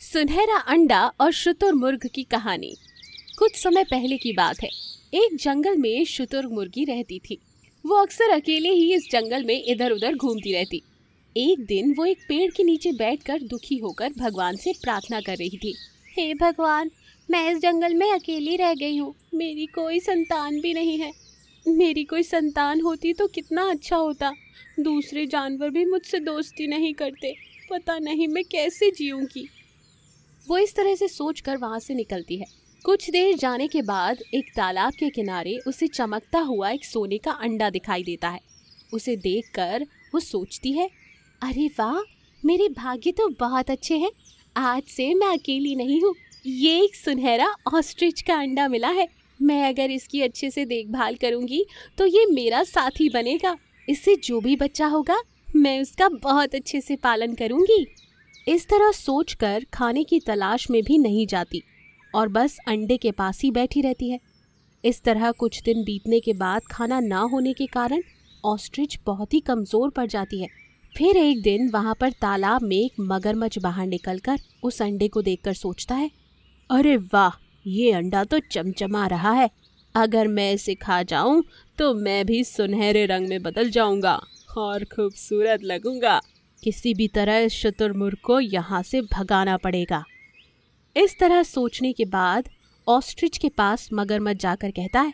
सुनहरा अंडा और शुतुरमुर्ग की कहानी। कुछ समय पहले की बात है। एक जंगल में शुतुरमुर्गी रहती थी। वो अक्सर अकेले ही इस जंगल में इधर उधर घूमती रहती। एक दिन वो एक पेड़ के नीचे बैठकर दुखी होकर भगवान से प्रार्थना कर रही थी। हे भगवान, मैं इस जंगल में अकेली रह गई हूँ। मेरी कोई संतान भी नहीं है। मेरी कोई संतान होती तो कितना अच्छा होता। दूसरे जानवर भी मुझसे दोस्ती नहीं करते। पता नहीं मैं कैसे जीऊंगी। वो इस तरह से सोचकर वहां से निकलती है। कुछ देर जाने के बाद एक तालाब के किनारे उसे चमकता हुआ एक सोने का अंडा दिखाई देता है। उसे देखकर वो सोचती है, अरे वाह, मेरे भाग्य तो बहुत अच्छे हैं। आज से मैं अकेली नहीं हूँ। ये एक सुनहरा ऑस्ट्रिच का अंडा मिला है। मैं अगर इसकी अच्छे से देखभाल करूंगी तो ये मेरा साथी बनेगा। इससे जो भी बच्चा होगा मैं उसका बहुत अच्छे से पालन करूंगी। इस तरह सोचकर खाने की तलाश में भी नहीं जाती और बस अंडे के पास ही बैठी रहती है। इस तरह कुछ दिन बीतने के बाद खाना ना होने के कारण ऑस्ट्रिच बहुत ही कमज़ोर पड़ जाती है। फिर एक दिन वहाँ पर तालाब में एक मगरमच्छ बाहर निकलकर उस अंडे को देखकर सोचता है, अरे वाह, ये अंडा तो चमचमा रहा है। अगर मैं इसे खा जाऊं तो मैं भी सुनहरे रंग में बदल जाऊंगा और खूबसूरत लगूंगा। किसी भी तरह इस शुतुरमुर्ग को यहाँ से भगाना पड़ेगा। इस तरह सोचने के बाद ऑस्ट्रिच के पास मगरमच्छ जाकर कहता है,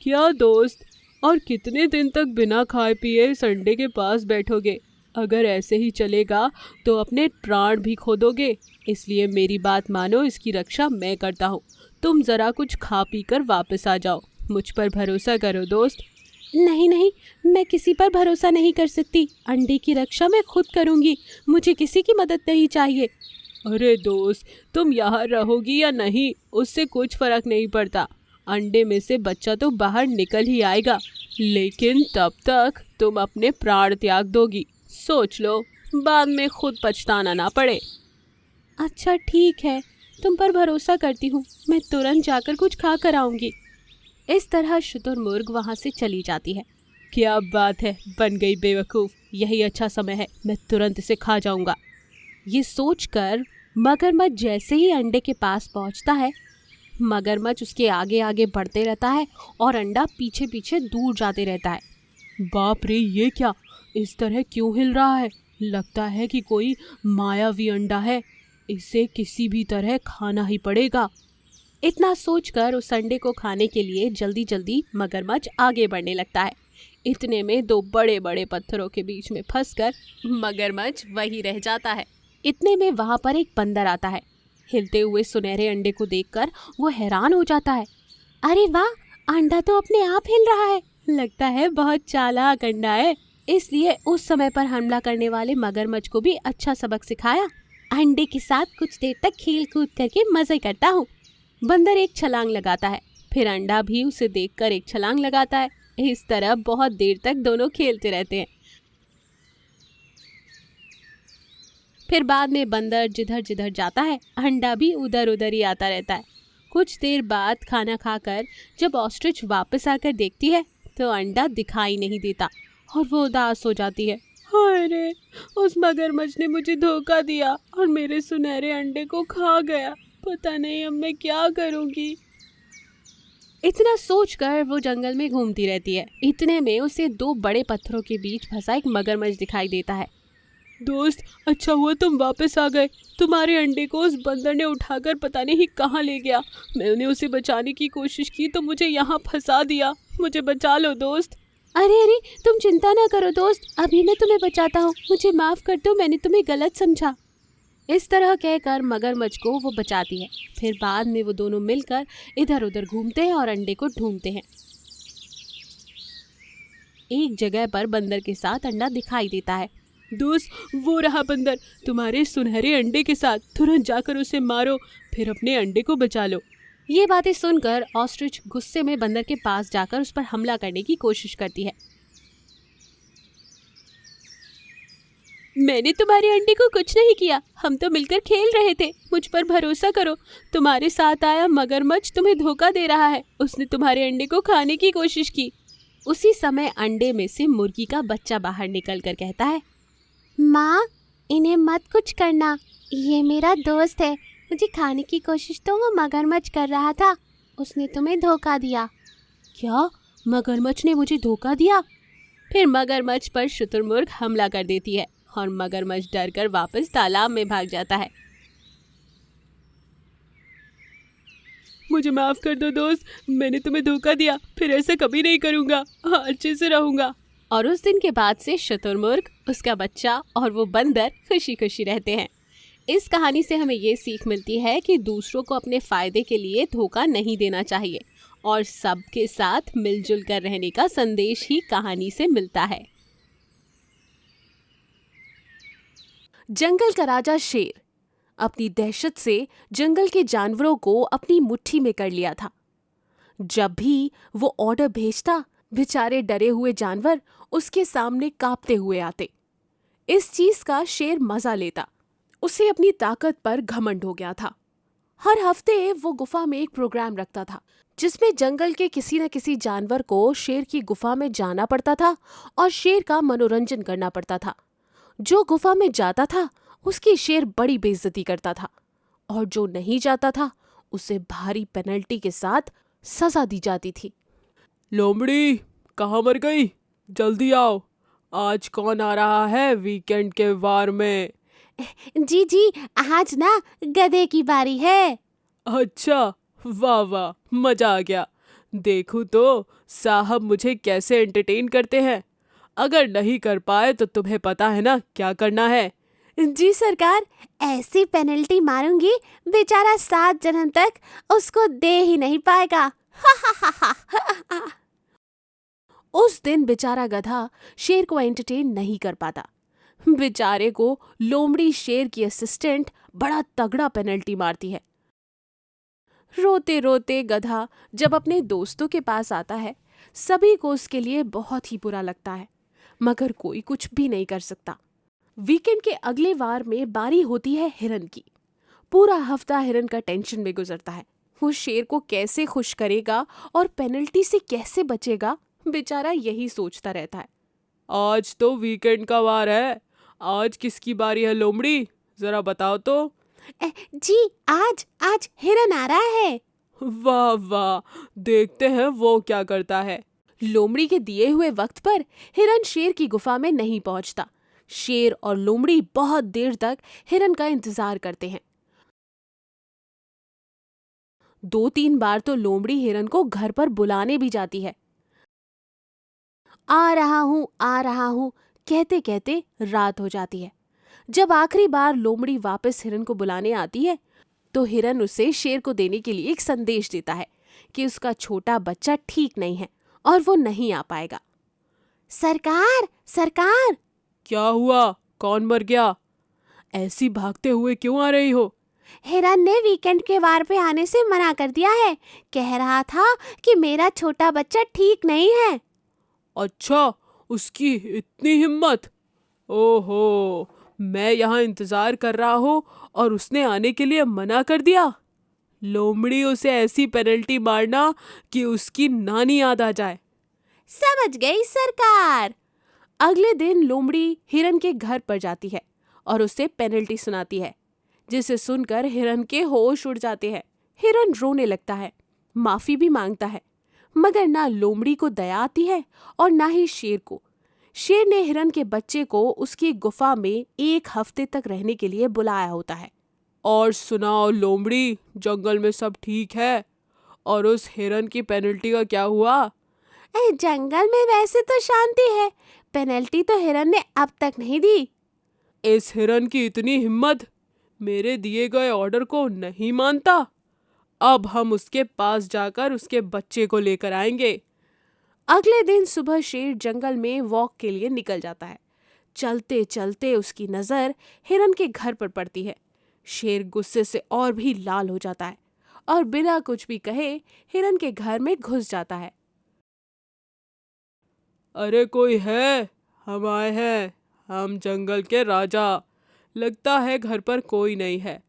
क्या दोस्त, और कितने दिन तक बिना खाए पिए इस अंडे के पास बैठोगे? अगर ऐसे ही चलेगा तो अपने प्राण भी खो दोगे। इसलिए मेरी बात मानो, इसकी रक्षा मैं करता हूँ। तुम ज़रा कुछ खा पी कर वापस आ जाओ। मुझ पर भरोसा करो दोस्त। नहीं नहीं, मैं किसी पर भरोसा नहीं कर सकती। अंडे की रक्षा मैं खुद करूँगी। मुझे किसी की मदद नहीं चाहिए। अरे दोस्त, तुम यहाँ रहोगी या नहीं उससे कुछ फर्क नहीं पड़ता। अंडे में से बच्चा तो बाहर निकल ही आएगा, लेकिन तब तक तुम अपने प्राण त्याग दोगी। सोच लो, बाद में खुद पछताना ना पड़े। अच्छा ठीक है, तुम पर भरोसा करती हूँ। मैं तुरंत जाकर कुछ खा कर आऊँगी। इस तरह शुतुरमुर्ग वहाँ से चली जाती है। क्या बात है, बन गई बेवकूफ़। यही अच्छा समय है, मैं तुरंत इसे खा जाऊँगा। ये सोचकर मगरमच्छ जैसे ही अंडे के पास पहुँचता है, मगरमच्छ उसके आगे आगे बढ़ते रहता है और अंडा पीछे पीछे दूर जाते रहता है। बाप रे, ये क्या, इस तरह क्यों हिल रहा है? लगता है कि कोई मायावी अंडा है। इसे किसी भी तरह खाना ही पड़ेगा। इतना सोचकर उस अंडे को खाने के लिए जल्दी जल्दी मगरमच्छ आगे बढ़ने लगता है। इतने में दो बड़े बड़े पत्थरों के बीच में फंसकर मगरमच्छ वही रह जाता है। इतने में वहाँ पर एक बंदर आता है। हिलते हुए सुनहरे अंडे को देखकर वो हैरान हो जाता है। अरे वाह, अंडा तो अपने आप हिल रहा है। लगता है बहुत चालाक अंडा है। इसलिए उस समय पर हमला करने वाले मगरमच्छ को भी अच्छा सबक सिखाया। अंडे के साथ कुछ देर तक खेल कूद करके मजे करता हूँ। बंदर एक छलांग लगाता है, फिर अंडा भी उसे देखकर एक छलांग लगाता है। इस तरह बहुत देर तक दोनों खेलते रहते हैं। फिर बाद में बंदर जिधर जिधर जाता है, अंडा भी उधर उधर ही आता रहता है। कुछ देर बाद खाना खाकर जब ऑस्ट्रिच वापस आकर देखती है तो अंडा दिखाई नहीं देता और वो उदास हो जाती है। अरे, उस मगरमच्छ ने मुझे धोखा दिया और मेरे सुनहरे अंडे को खा गया। पता नहीं अब मैं क्या करूंगी। इतना सोचकर वो जंगल में घूमती रहती है। इतने में उसे दो बड़े पत्थरों के बीच फंसा एक मगरमच्छ दिखाई देता है। दोस्त, अच्छा हुआ तुम वापस आ गए। तुम्हारे अंडे को उस बंदर ने उठाकर पता नहीं कहाँ ले गया। मैंने उसे बचाने की कोशिश की तो मुझे यहाँ फंसा दिया। मुझे बचा लो दोस्त। अरे अरे, तुम चिंता ना करो दोस्त, अभी मैं तुम्हें बचाता हूँ। मुझे माफ़ कर दो, मैंने तुम्हें गलत समझा। इस तरह कहकर मगरमच्छ को वो बचाती है। फिर बाद में वो दोनों मिलकर इधर उधर घूमते हैं और अंडे को ढूंढते हैं। एक जगह पर बंदर के साथ अंडा दिखाई देता है। दोस्त, वो रहा बंदर तुम्हारे सुनहरे अंडे के साथ। तुरंत जाकर उसे मारो, फिर अपने अंडे को बचा लो। ये बातें सुनकर ऑस्ट्रिच गुस्से में बंदर के पास जाकर उस पर हमला करने की कोशिश करती है। मैंने तुम्हारे अंडे को कुछ नहीं किया, हम तो मिलकर खेल रहे थे। मुझ पर भरोसा करो। तुम्हारे साथ आया मगरमच्छ तुम्हें धोखा दे रहा है। उसने तुम्हारे अंडे को खाने की कोशिश की। उसी समय अंडे में से मुर्गी का बच्चा बाहर निकल कर कहता है, माँ, इन्हें मत कुछ करना। ये मेरा दोस्त है, मुझे खाने की कोशिश तो वो मगरमच्छ कर रहा था, उसने तुम्हें धोखा दिया। क्या? मगरमच्छ ने मुझे धोखा दिया? फिर मगरमच्छ पर शुतुरमुर्ग हमला कर देती है और मगरमच्छ डरकर वापस तालाब में भाग जाता है। मुझे माफ कर दो दोस्त, मैंने तुम्हें धोखा दिया, फिर ऐसा कभी नहीं करूंगा, हाँ अच्छे से रहूंगा। और उस दिन के बाद से शुतुरमुर्ग, उसका बच्चा और वो बंदर खुशी खुशी रहते हैं। इस कहानी से हमें ये सीख मिलती है कि दूसरों को अपने फायदे के लिए धोखा नहीं देना चाहिए और सबके साथ मिलजुल कर रहने का संदेश ही कहानी से मिलता है। जंगल का राजा शेर अपनी दहशत से जंगल के जानवरों को अपनी मुट्ठी में कर लिया था। जब भी वो ऑर्डर भेजता, बेचारे डरे हुए जानवर उसके सामने कांपते हुए आते। इस चीज का शेर मजा लेता। उसे अपनी ताकत पर घमंड हो गया था। हर हफ्ते वो गुफा में एक प्रोग्राम रखता था जिसमें जंगल के किसी न किसी जानवर को शेर की गुफा में जाना पड़ता था और शेर का मनोरंजन करना पड़ता था। जो गुफा में जाता था उसकी शेर बड़ी बेइज्जती करता था और जो नहीं जाता था उसे भारी पेनल्टी के साथ सजा दी जाती थी। लोमड़ी, कहाँ मर गई? जल्दी आओ, आज कौन आ रहा है वीकेंड के वार में? जी जी, आज ना गधे की बारी है। अच्छा, वाह वाह, मजा आ गया। देखूं तो साहब मुझे कैसे एंटरटेन करते हैं। अगर नहीं कर पाए तो तुम्हें पता है ना क्या करना है। जी सरकार, ऐसी पेनल्टी मारूंगी बेचारा 7 जन्म तक उसको दे ही नहीं पाएगा। उस दिन बेचारा गधा शेर को एंटरटेन नहीं कर पाता। बेचारे को लोमड़ी शेर की असिस्टेंट बड़ा तगड़ा पेनल्टी मारती है। रोते रोते गधा जब अपने दोस्तों के पास आता है, सभी को उसके लिए बहुत ही बुरा लगता है, मगर कोई कुछ भी नहीं कर सकता। वीकेंड के अगले वार में बारी होती है हिरन की। पूरा हफ्ता हिरन का टेंशन में गुजरता है। वो शेर को कैसे खुश करेगा और पेनल्टी से कैसे बचेगा, बेचारा यही सोचता रहता है। आज तो वीकेंड का वार है, आज किसकी बारी है लोमड़ी, जरा बताओ तो। जी, आज आज हिरन आ रहा है। वाह वाह, देखते हैं वो क्या करता है। लोमड़ी के दिए हुए वक्त पर हिरन शेर की गुफा में नहीं पहुंचता। शेर और लोमड़ी बहुत देर तक हिरन का इंतजार करते हैं। 2-3 बार तो लोमड़ी हिरन को घर पर बुलाने भी जाती है। आ रहा हूं कहते कहते रात हो जाती है। जब आखिरी बार लोमड़ी वापस हिरन को बुलाने आती है तो हिरन उसे शेर को देने के लिए एक संदेश देता है कि उसका छोटा बच्चा ठीक नहीं है और वो नहीं आ पाएगा। सरकार, सरकार! क्या हुआ? कौन मर गया? ऐसी भागते हुए क्यों आ रही हो? हिरन ने वीकेंड के वार पे आने से मना कर दिया है। कह रहा था कि मेरा छोटा बच्चा ठीक नहीं है। अच्छा, उसकी इतनी हिम्मत! ओहो, मैं यहाँ इंतजार कर रहा हूँ और उसने आने के लिए मना कर दिया। लोमड़ी, उसे ऐसी पेनल्टी मारना कि उसकी नानी याद आ जाए। समझ गई सरकार। अगले दिन लोमड़ी हिरन के घर पर जाती है और उसे पेनल्टी सुनाती है, जिसे सुनकर हिरन के होश उड़ जाते हैं। हिरन रोने लगता है, माफी भी मांगता है, मगर ना लोमड़ी को दया आती है और ना ही शेर को। शेर ने हिरन के बच्चे को उसकी गुफा में 1 हफ्ते तक रहने के लिए बुलाया होता है। और सुनाओ लोमड़ी, जंगल में सब ठीक है? और उस हिरन की पेनल्टी का क्या हुआ? जंगल में वैसे तो शांति है, पेनल्टी तो हिरन ने अब तक नहीं दी। इस हिरन की इतनी हिम्मत, मेरे दिए गए ऑर्डर को नहीं मानता। अब हम उसके पास जाकर उसके बच्चे को लेकर आएंगे। अगले दिन सुबह शेर जंगल में वॉक के लिए निकल जाता है। चलते चलते उसकी नजर हिरन के घर पर पड़ती है। शेर गुस्से से और भी लाल हो जाता है और बिना कुछ भी कहे हिरन के घर में घुस जाता है। अरे कोई है? हम आए हैं, हम जंगल के राजा। लगता है घर पर कोई नहीं है।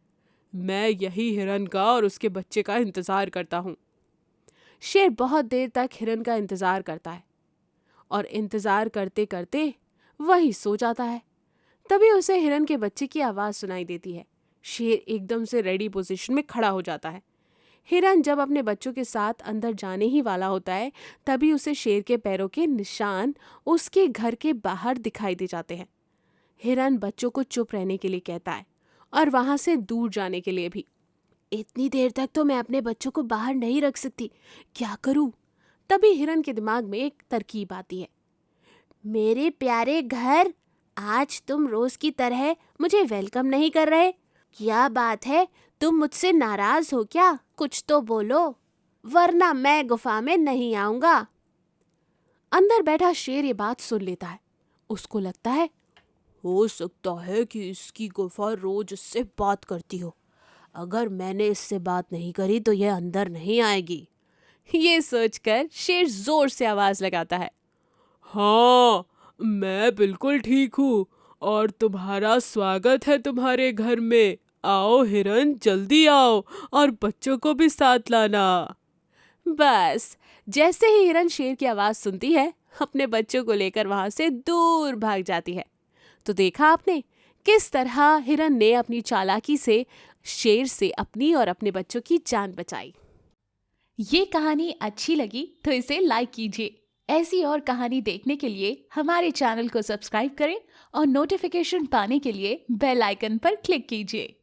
मैं यही हिरन का और उसके बच्चे का इंतजार करता हूँ। शेर बहुत देर तक हिरन का इंतजार करता है और इंतजार करते करते वही सो जाता है। तभी उसे हिरन के बच्चे की आवाज सुनाई देती है। शेर एकदम से रेडी पोजीशन में खड़ा हो जाता है। हिरन जब अपने बच्चों के साथ अंदर जाने ही वाला होता है, तभी उसे शेर के पैरों के निशान उसके घर के बाहर दिखाई दे जाते हैं। हिरन बच्चों को चुप रहने के लिए कहता है और वहां से दूर जाने के लिए भी। इतनी देर तक तो मैं अपने बच्चों को बाहर नहीं रख सकती, क्या करूं? तभी हिरन के दिमाग में एक तरकीब आती है। मेरे प्यारे घर, आज तुम रोज की तरह मुझे वेलकम नहीं कर रहे। क्या बात है, तुम मुझसे नाराज हो क्या? कुछ तो बोलो, वरना मैं गुफा में नहीं आऊंगा। अंदर बैठा शेर ये बात सुन लेता है। उसको लगता है हो सकता है कि इसकी गुफा रोज इससे बात करती हो। अगर मैंने इससे बात नहीं करी तो यह अंदर नहीं आएगी। ये सोचकर शेर जोर से आवाज लगाता है। हाँ, मैं बिल्कुल ठीक हूँ और तुम्हारा स्वागत है तुम्हारे घर में। आओ हिरन, जल्दी आओ और बच्चों को भी साथ लाना। बस जैसे ही हिरन शेर की आवाज सुनती है, अपने बच्चों को लेकर वहां से दूर भाग जाती है। तो देखा आपने किस तरह हिरन ने अपनी चालाकी से शेर से अपनी और अपने बच्चों की जान बचाई। ये कहानी अच्छी लगी तो इसे लाइक कीजिए। ऐसी और कहानी देखने के लिए हमारे चैनल को सब्सक्राइब करें और नोटिफिकेशन पाने के लिए बेल आइकन पर क्लिक कीजिए।